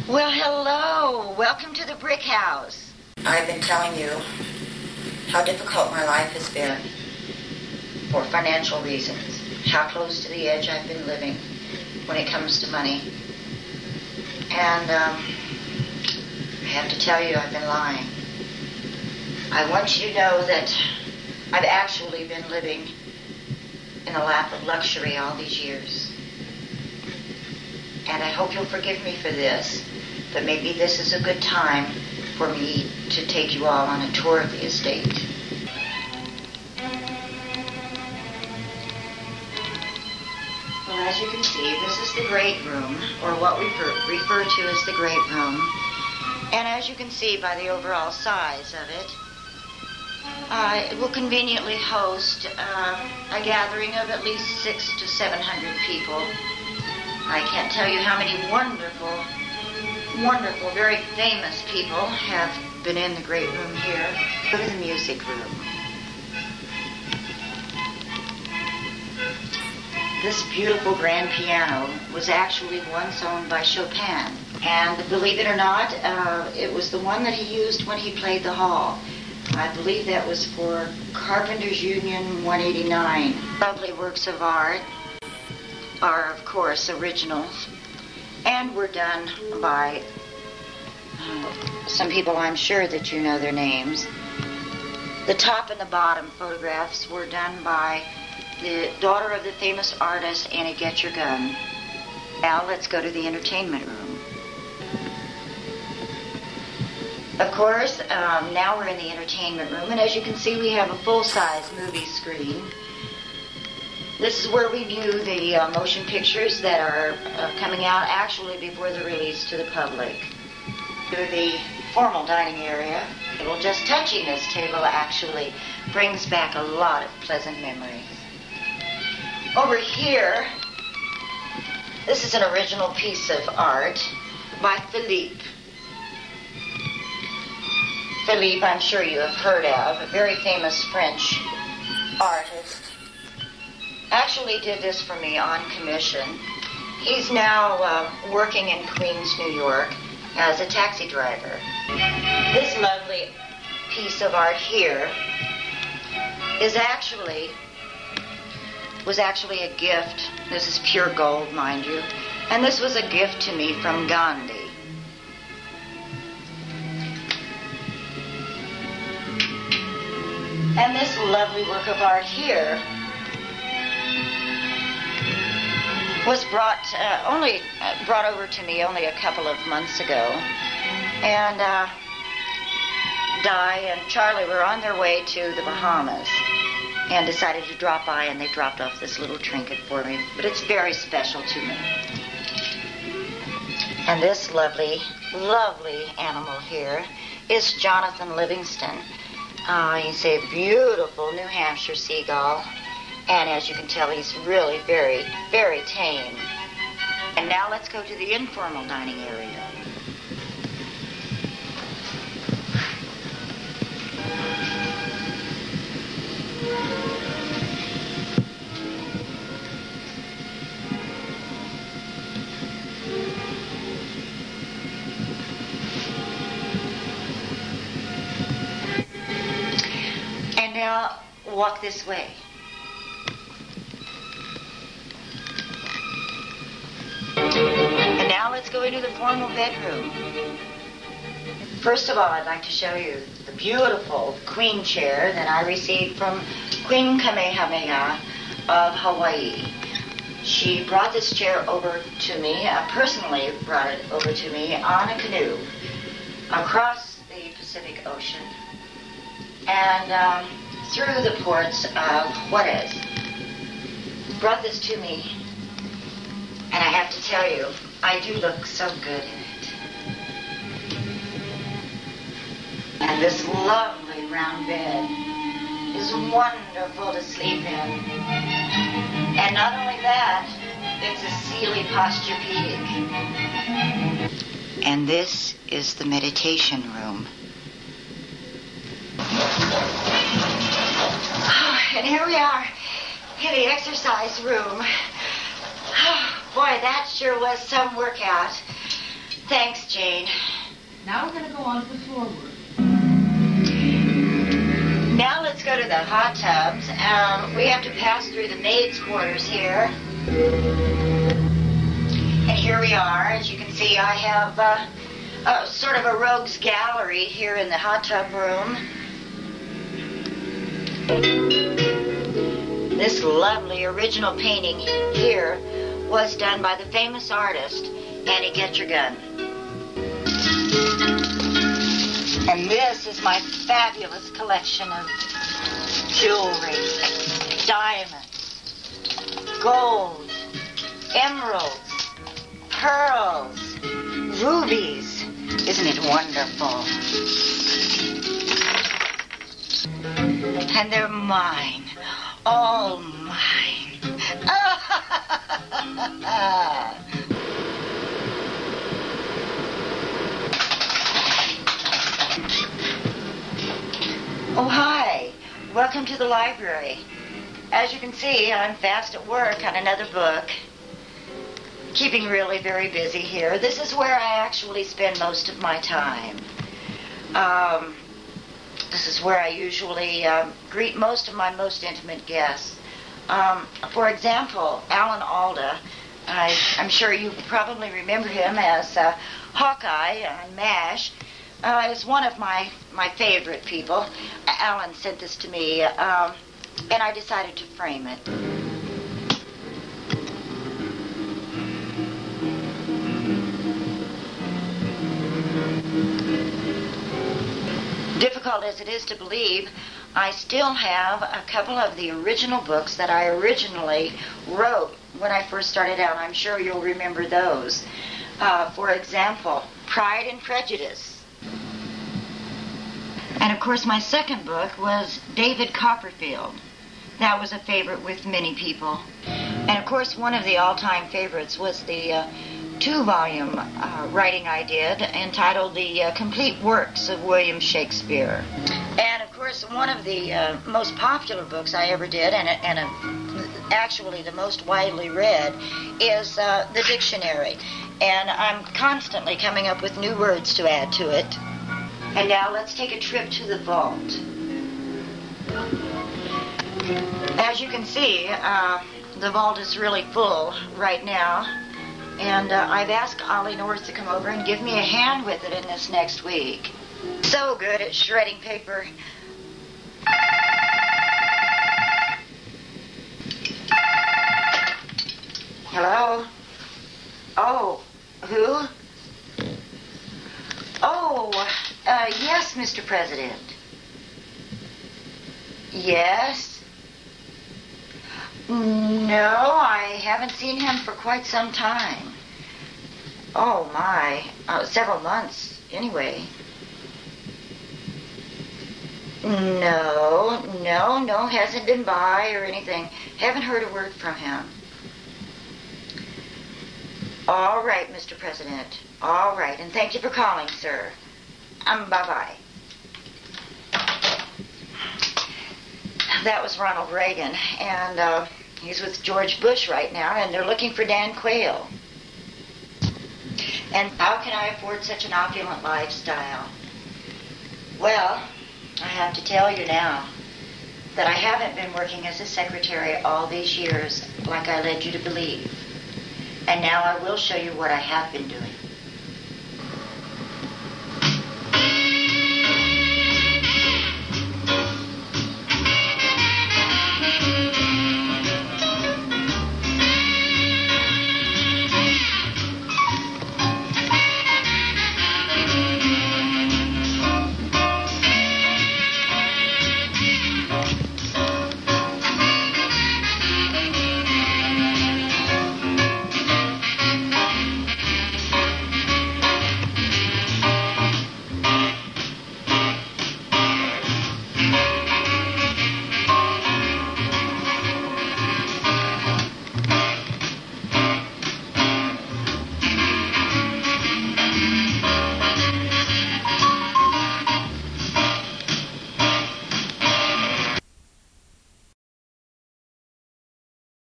Well, hello. Welcome to the Brick House. I've been telling you how difficult my life has been for financial reasons, how close to the edge I've been living when it comes to money. And I have to tell you, I've been lying. I want you to know that I've actually been living in a lap of luxury all these years. And I hope you'll forgive me for this, but maybe this is a good time for me to take you all on a tour of the estate. Well, as you can see, this is the great room, or what we refer to as the great room. And as you can see by the overall size of it, it will conveniently host a gathering of at least 600 to 700 people. I can't tell you how many wonderful, wonderful, very famous people have been in the great room here. Look at the music room. This beautiful grand piano was actually once owned by Chopin. And believe it or not, it was the one that he used when he played the hall. I believe that was for Carpenters Union 189. Lovely works of art are, of course, originals, and were done by some people I'm sure that you know their names. The top and the bottom photographs were done by the daughter of the famous artist Annie Get Your Gun. Now let's go to the entertainment room. Of course, now we're in the entertainment room, and as you can see, we have a full-size movie screen. This is where we view the motion pictures that are coming out actually before the release to the public. To the formal dining area. Well, just touching this table actually brings back a lot of pleasant memories. Over here, this is an original piece of art by Philippe. Philippe, I'm sure you have heard of, a very famous French artist. Actually did this for me on commission. He's now working in Queens, New York as a taxi driver. This lovely piece of art here was actually a gift. This is pure gold, mind you. And this was a gift to me from Gandhi. And this lovely work of art here was brought over to me only a couple of months ago. And Di and Charlie were on their way to the Bahamas and decided to drop by, and they dropped off this little trinket for me. But it's very special to me. And this lovely, lovely animal here is Jonathan Livingston. He's a beautiful New Hampshire seagull. And as you can tell, he's really very, very tame. And now let's go to the informal dining area. And now walk this way. And now let's go into the formal bedroom. First of all, I'd like to show you the beautiful queen chair that I received from Queen Kamehameha of Hawaii. She brought this chair over to me, personally brought it over to me on a canoe across the Pacific Ocean and through the ports of Juarez. Brought this to me. And I have to tell you, I do look so good in it. And this lovely round bed is wonderful to sleep in. And not only that, it's a Sealy Posturepedic. And this is the meditation room. And here we are in the exercise room. Boy, that sure was some workout. Thanks, Jane. Now we're going to go on to the floor work. Now let's go to the hot tubs. We have to pass through the maid's quarters here. And here we are. As you can see, I have sort of a rogues gallery here in the hot tub room. This lovely original painting here was done by the famous artist Annie Getchergun. And this is my fabulous collection of jewelry, diamonds, gold, emeralds, pearls, rubies. Isn't it wonderful? And they're mine, all mine. Oh, hi. Welcome to the library. As you can see, I'm fast at work on another book. Keeping really very busy here. This is where I actually spend most of my time. This is where I usually greet most of my most intimate guests. For example, Alan Alda. I'm sure you probably remember him as Hawkeye on MASH. Is one of my favorite people. Alan sent this to me, and I decided to frame it. Difficult as it is to believe, I still have a couple of the original books that I originally wrote when I first started out. I'm sure you'll remember those. For example, Pride and Prejudice. And of course my second book was David Copperfield. That was a favorite with many people. And of course one of the all-time favorites was the two-volume writing I did entitled The Complete Works of William Shakespeare. And of course one of the most popular books I ever did, and actually the most widely read, is the dictionary. And I'm constantly coming up with new words to add to it. And now let's take a trip to the vault. As you can see, the vault is really full right now. And I've asked Ollie North to come over and give me a hand with it in this next week. So good at shredding paper. Hello? Oh, who? Oh, yes, Mr. President. Yes? No, I haven't seen him for quite some time. Oh, my. Several months, anyway. No, hasn't been by or anything. Haven't heard a word from him. All right, Mr. President. All right, and thank you for calling, sir. Bye-bye. That was Ronald Reagan, and he's with George Bush right now, and they're looking for Dan Quayle. And how can I afford such an opulent lifestyle? Well, I have to tell you now that I haven't been working as a secretary all these years like I led you to believe. And now I will show you what I have been doing.